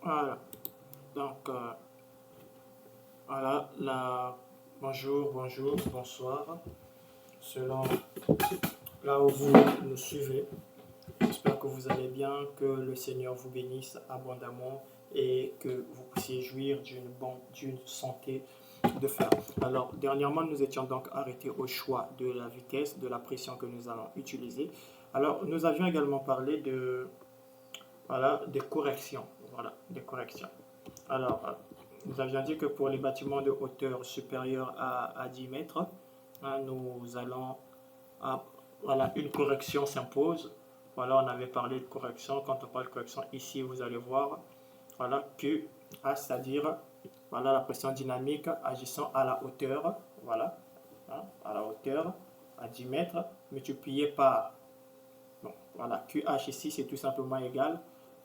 Voilà. Donc, voilà, bonjour, bonjour, bonsoir, selon là où vous nous suivez. J'espère que vous allez bien, que le Seigneur vous bénisse abondamment et que vous puissiez jouir d'une santé de fer. Alors, dernièrement, nous étions donc arrêtés au choix de la vitesse, de la pression que nous allons utiliser. Alors, nous avions également parlé des corrections. Voilà, des corrections. Alors, nous avions dit que pour les bâtiments de hauteur supérieure à 10 mètres, nous allons, voilà, une correction s'impose. Voilà, on avait parlé de correction. Quand on parle de correction, ici, vous allez voir, voilà, QA, c'est-à-dire, voilà, la pression dynamique agissant à la hauteur, voilà, à la hauteur, à 10 mètres, multiplié par, bon, voilà, QH ici, c'est tout simplement égal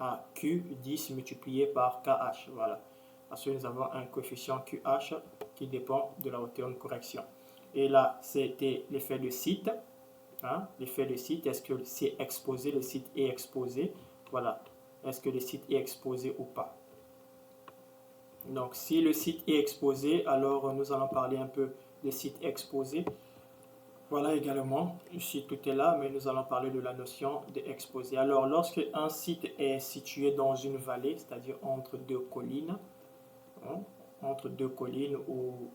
à Q10 multiplié par KH, voilà. Parce que nous avons un coefficient QH qui dépend de la hauteur de correction. Et là, c'était l'effet de site. L'effet de site, est-ce que c'est exposé, le site est exposé? Voilà. Est-ce que le site est exposé ou pas? Donc, si le site est exposé, alors nous allons parler un peu des sites exposés. Voilà également, ici tout est là, mais nous allons parler de la notion d'exposé. Alors, lorsque un site est situé dans une vallée, c'est-à-dire entre deux collines, entre deux collines ou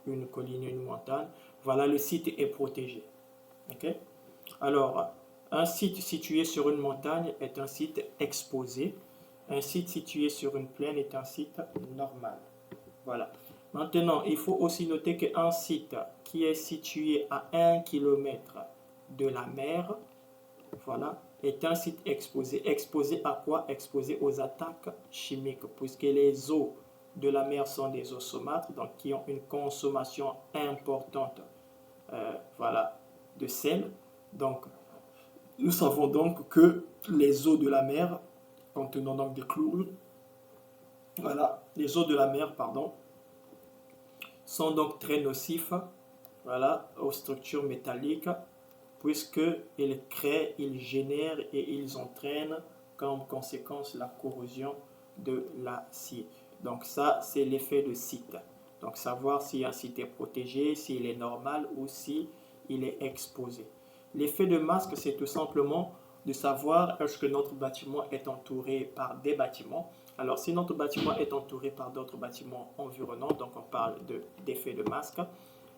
une colline et une montagne, voilà, le site est protégé. Okay? Alors, un site situé sur une montagne est un site exposé. Un site situé sur une plaine est un site normal. Voilà. Maintenant, il faut aussi noter qu'un site qui est situé à 1 km de la mer, voilà, est un site exposé. Exposé à quoi? Exposé aux attaques chimiques, puisque les eaux de la mer sont des eaux saumâtres, donc qui ont une consommation importante, voilà, de sel. Donc, nous savons donc que les eaux de la mer, contenant donc des chlorures, voilà, les eaux de la mer, pardon, sont donc très nocifs, voilà, aux structures métalliques, puisqu'ils créent, ils génèrent et ils entraînent comme conséquence la corrosion de l'acier. Donc ça, c'est l'effet de site. Donc savoir si un site est protégé, s'il est normal ou si il est exposé. L'effet de masque, c'est tout simplement de savoir est-ce que notre bâtiment est entouré par des bâtiments. Alors, si notre bâtiment est entouré par d'autres bâtiments environnants, donc on parle d'effet de masque.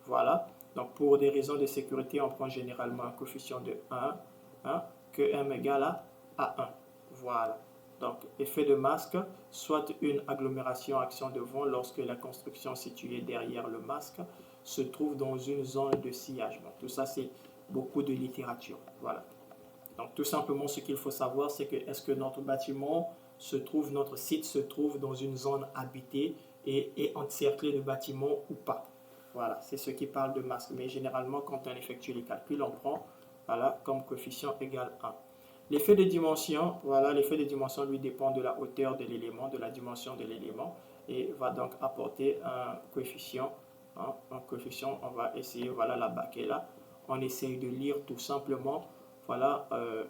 Voilà. Donc, pour des raisons de sécurité, on prend généralement un coefficient de 1, que m égale à 1. Voilà. Donc, effet de masque, soit une agglomération action de vent lorsque la construction située derrière le masque se trouve dans une zone de sillage. Bon, tout ça, c'est beaucoup de littérature. Voilà. Donc, tout simplement, ce qu'il faut savoir, c'est que est-ce que notre bâtiment notre site se trouve dans une zone habitée et est encerclé de bâtiments ou pas. Voilà, c'est ce qui parle de masque. Mais généralement, quand on effectue les calculs, on prend, voilà, comme coefficient égal 1. L'effet de dimension, voilà, l'effet de dimension lui dépend de la hauteur de l'élément, de la dimension de l'élément, et va donc apporter un coefficient. Un coefficient, on va essayer, voilà, la BAC est là. On essaye de lire tout simplement, voilà,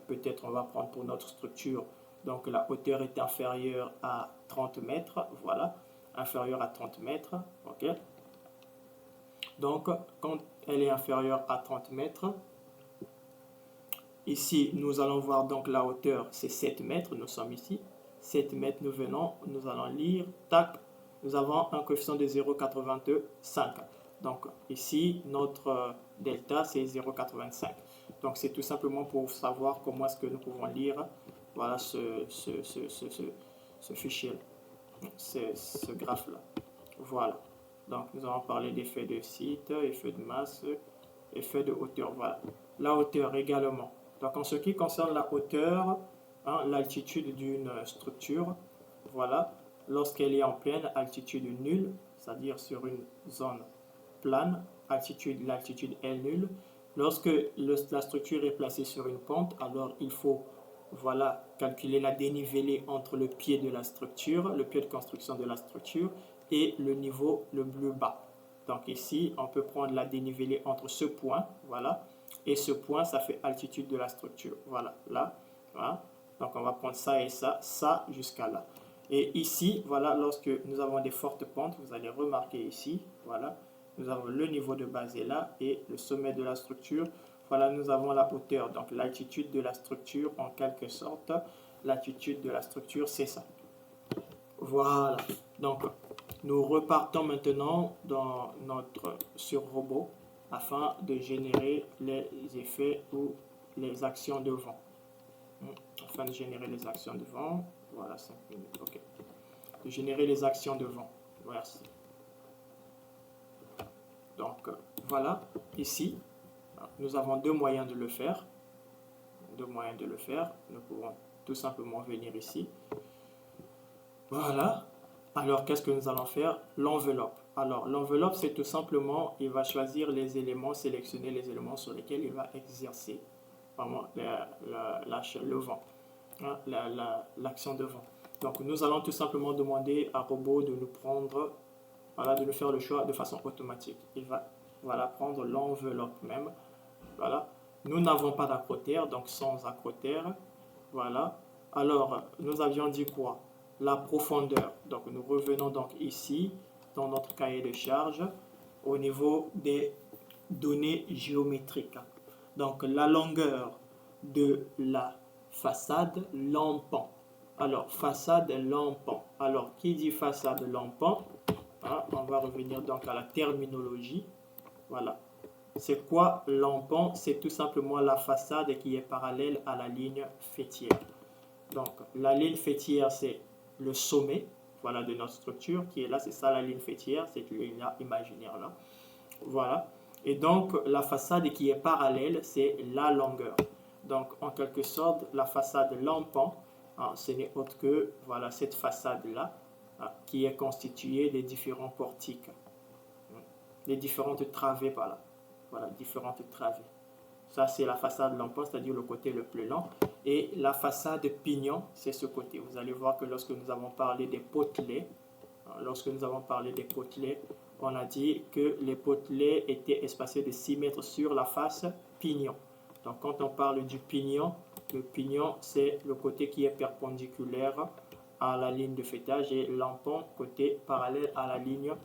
peut-être on va prendre pour notre structure, donc la hauteur est inférieure à 30 mètres, voilà, inférieure à 30 mètres, ok. Donc, quand elle est inférieure à 30 mètres, ici, nous allons voir donc la hauteur, c'est 7 mètres, nous sommes ici. 7 mètres, nous allons lire, tac, nous avons un coefficient de 0,85. Donc, ici, notre delta, c'est 0,85. Donc, c'est tout simplement pour savoir comment est-ce que nous pouvons lire, voilà, ce fichier-là, ce graphe-là. Voilà. Donc, nous allons parler d'effet de site, effet de masse, effet de hauteur. Voilà. La hauteur également. Donc, en ce qui concerne la hauteur, l'altitude d'une structure, voilà, lorsqu'elle est en pleine altitude nulle, c'est-à-dire sur une zone plane, l'altitude est nulle. Lorsque la structure est placée sur une pente, alors il faut, voilà, calculer la dénivelée entre le pied de la structure, le pied de construction de la structure, et le niveau le plus bas. Donc ici, on peut prendre la dénivelée entre ce point, voilà, et ce point, ça fait altitude de la structure. Voilà, là, voilà. Donc on va prendre ça et ça jusqu'à là. Et ici, voilà, lorsque nous avons des fortes pentes, vous allez remarquer ici, voilà, nous avons le niveau de base est là et le sommet de la structure. Voilà, nous avons la hauteur, donc l'altitude de la structure en quelque sorte. L'altitude de la structure, c'est ça. Voilà, donc nous repartons maintenant sur robot afin de générer les effets ou les actions de vent. Afin de générer les actions de vent, voilà, 5 minutes, ok. De générer les actions de vent, merci. Donc voilà, ici, nous avons deux moyens de le faire. Deux moyens de le faire. Nous pouvons tout simplement venir ici. Voilà. Alors, qu'est-ce que nous allons faire? L'enveloppe. Alors, l'enveloppe, c'est tout simplement, il va choisir les éléments, sélectionner les éléments sur lesquels il va exercer vraiment le vent, hein, l'action de vent. Donc, nous allons tout simplement demander à robot de nous prendre, voilà, de nous faire le choix de façon automatique. Il va, voilà, prendre l'enveloppe même. Voilà. Nous n'avons pas d'acrotère, donc sans acrotère. Voilà. Alors, nous avions dit quoi? La profondeur. Donc, nous revenons donc ici, dans notre cahier de charge, au niveau des données géométriques. Donc, la longueur de la façade lampant. Alors, façade lampant. Alors, qui dit façade lampant? Hein, on va revenir donc à la terminologie. Voilà. C'est quoi lampant? C'est tout simplement la façade qui est parallèle à la ligne faîtière. Donc, la ligne faîtière, c'est le sommet, voilà, de notre structure qui est là. C'est ça la ligne faîtière, cette ligne-là imaginaire là. Voilà. Et donc, la façade qui est parallèle, c'est la longueur. Donc, en quelque sorte, la façade lampant, hein, ce n'est autre que, voilà, cette façade-là, hein, qui est constituée des différents portiques, des différentes travées par là. Voilà, différentes travées. Ça, c'est la façade lampant, c'est-à-dire le côté le plus long. Et la façade pignon, c'est ce côté. Vous allez voir que lorsque nous avons parlé des potelets, on a dit que les potelets étaient espacés de 6 mètres sur la face pignon. Donc, quand on parle du pignon, le pignon, c'est le côté qui est perpendiculaire à la ligne de faîtage et lampant, côté parallèle à la ligne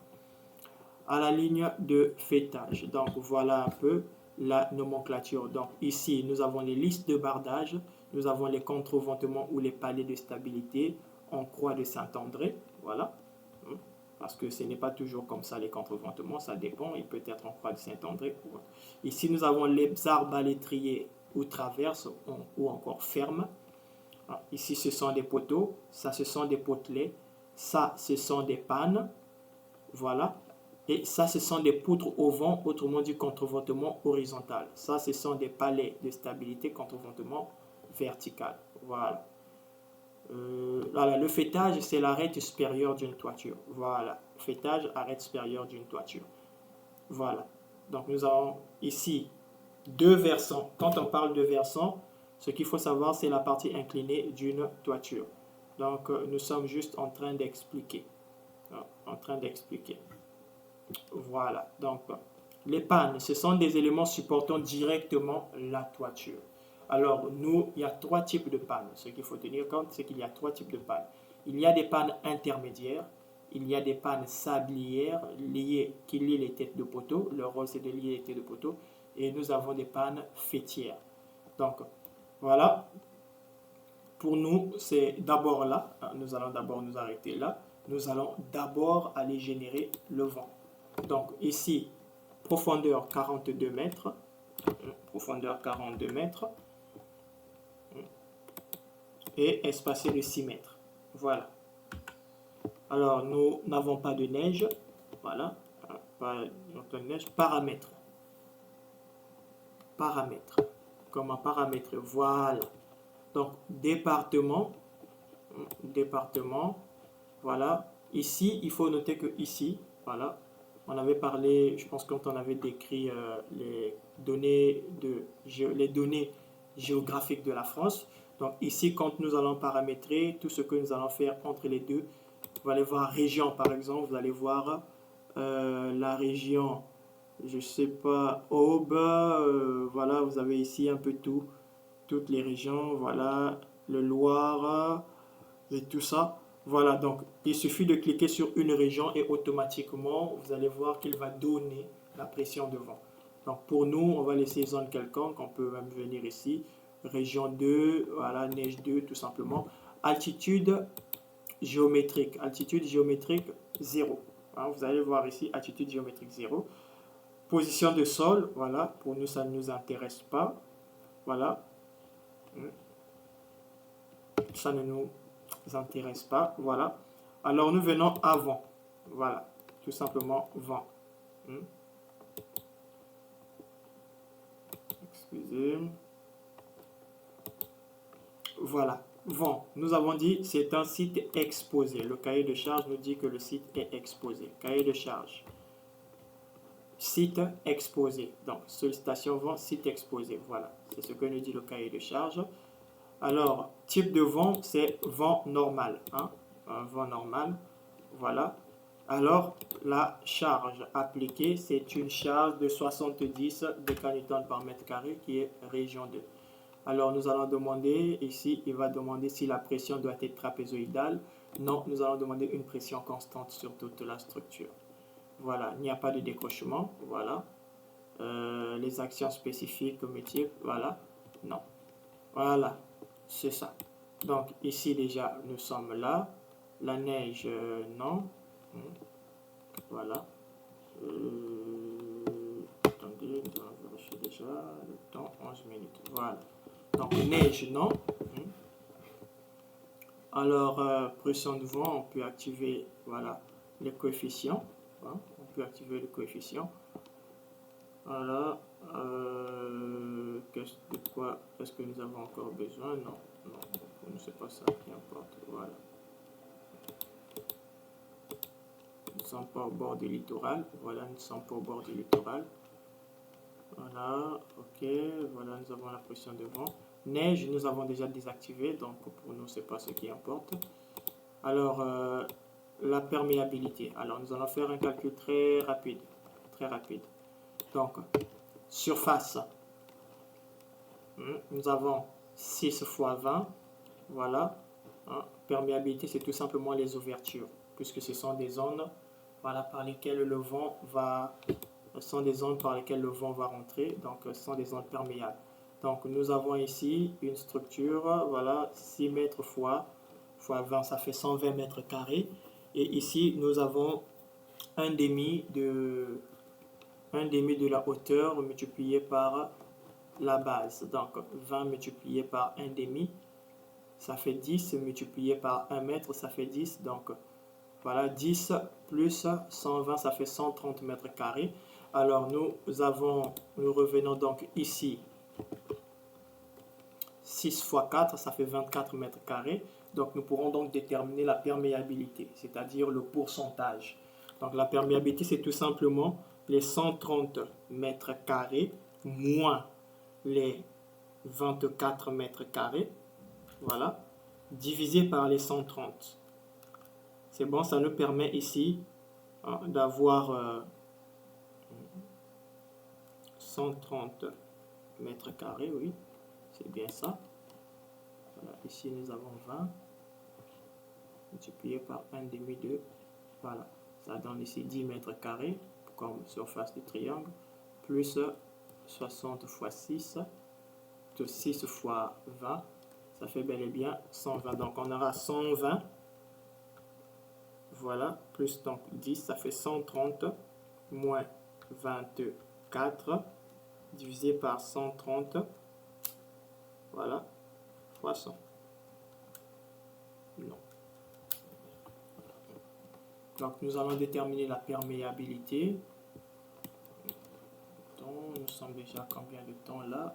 de faîtage. Donc, voilà un peu la nomenclature. Donc, ici, nous avons les listes de bardage, nous avons les contreventements ou les paliers de stabilité en croix de Saint-André. Voilà. Parce que ce n'est pas toujours comme ça les contreventements, ça dépend. Il peut être en croix de Saint-André. Ici, nous avons les arbalétriers ou traverses ou encore fermes. Ici, ce sont des poteaux. Ça, ce sont des potelets. Ça, ce sont des pannes. Voilà. Et ça, ce sont des poutres au vent, autrement dit contreventement horizontal. Ça, ce sont des palets de stabilité, contreventement vertical. Voilà. Voilà. Le faîtage, c'est l'arête supérieure d'une toiture. Voilà. Faîtage, arête supérieure d'une toiture. Voilà. Donc, nous avons ici deux versants. Quand on parle de versants, ce qu'il faut savoir, c'est la partie inclinée d'une toiture. Donc, nous sommes juste en train d'expliquer. Voilà, donc les pannes, ce sont des éléments supportant directement la toiture. Alors, il y a trois types de pannes. Ce qu'il faut tenir compte, c'est qu'il y a trois types de pannes. Il y a des pannes intermédiaires, il y a des pannes sablières qui lient les têtes de poteau. Leur rôle, c'est de lier les têtes de poteau. Et nous avons des pannes faîtières. Donc, voilà. Pour nous, c'est d'abord là. Nous allons d'abord nous arrêter là. Nous allons d'abord aller générer le vent. Donc ici, profondeur 42 mètres. Profondeur 42 mètres. Et espacé de 6 mètres. Voilà. Alors, nous n'avons pas de neige. Voilà. Pas de neige. Paramètres. Paramètres. Comment paramétrer? Voilà. Donc, département. Département. Voilà. Ici, il faut noter que ici, voilà, on avait parlé, je pense, quand on avait décrit les données géographiques de la France. Donc ici, quand nous allons paramétrer tout ce que nous allons faire entre les deux, vous allez voir région, par exemple, vous allez voir la région, je sais pas, Aube, voilà, vous avez ici un peu toutes les régions, voilà, le Loire et tout ça. Voilà, donc il suffit de cliquer sur une région et automatiquement, vous allez voir qu'il va donner la pression de vent. Donc pour nous, on va laisser zone quelconque, on peut même venir ici, région 2, voilà, neige 2 tout simplement. Altitude géométrique 0. Hein, vous allez voir ici, altitude géométrique 0. Position de sol, voilà, pour nous ça ne nous intéresse pas. Voilà. Ça ne nous intéresse pas. Voilà. Alors nous venons à vent. Voilà. Tout simplement vent. Excusez. Voilà. Vent. Nous avons dit c'est un site exposé. Le cahier de charge nous dit que le site est exposé. Cahier de charge. Site exposé. Donc, sollicitation vent, site exposé. Voilà. C'est ce que nous dit le cahier de charge. Alors, type de vent, c'est vent normal. Hein? Un vent normal. Voilà. Alors, la charge appliquée, c'est une charge de 70 décanewtons par mètre carré qui est région 2. Alors, nous allons demander, ici, il va demander si la pression doit être trapézoïdale. Non, nous allons demander une pression constante sur toute la structure. Voilà, il n'y a pas de décrochement. Voilà. Les actions spécifiques, métier, voilà. Non. Voilà, c'est ça. Donc, ici, déjà, nous sommes là. La neige, non. Voilà. Attendez, nous allons vérifier déjà le temps, 11 minutes. Voilà. Donc, neige, non. Alors, pression de vent, on peut activer, voilà, les coefficients. Hein, on peut activer le coefficient. Voilà. De quoi est-ce que nous avons encore besoin? Non, non, pour nous, c'est pas ça qui importe. Voilà. Nous ne sommes pas au bord du littoral. Voilà, nous ne sommes pas au bord du littoral. Voilà, ok. Voilà, nous avons la pression de vent. Neige, nous avons déjà désactivé, donc pour nous, c'est pas ce qui importe. Alors, la perméabilité. Alors, nous allons faire un calcul très rapide. Très rapide. Donc, surface. Nous avons 6 fois 20. Voilà. Hein. Perméabilité, c'est tout simplement les ouvertures, puisque ce sont des zones, voilà, par lesquelles le vent va... Ce sont des zones par lesquelles le vent va rentrer, donc ce sont des zones perméables. Donc, nous avons ici une structure, voilà, 6 mètres fois 20, ça fait 120 mètres carrés. Et ici, nous avons un demi de la hauteur multiplié par la base. Donc, 20 multiplié par un demi, ça fait 10, multiplié par 1 mètre, ça fait 10. Donc, voilà, 10 plus 120, ça fait 130 mètres carrés. Alors, nous revenons donc ici. 6 fois 4, ça fait 24 mètres carrés. Donc, nous pourrons donc déterminer la perméabilité, c'est-à-dire le pourcentage. Donc, la perméabilité, c'est tout simplement les 130 mètres carrés moins les 24 mètres carrés, voilà, divisé par les 130. C'est bon, ça nous permet ici hein, d'avoir 130 mètres carrés, oui, c'est bien ça. Voilà, ici nous avons 20 multiplié par 1 demi de, voilà, ça donne ici 10 mètres carrés comme surface du triangle, plus 60 fois 6, de 6 fois 20, ça fait bel et bien 120. Donc on aura 120, voilà, plus donc 10, ça fait 130, moins 24, divisé par 130, voilà, fois 100. Non. Donc nous allons déterminer la perméabilité. Nous sommes déjà combien de temps là?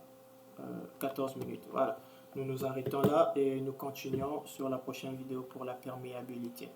14 minutes. Voilà. Nous nous arrêtons là et nous continuons sur la prochaine vidéo pour la perméabilité.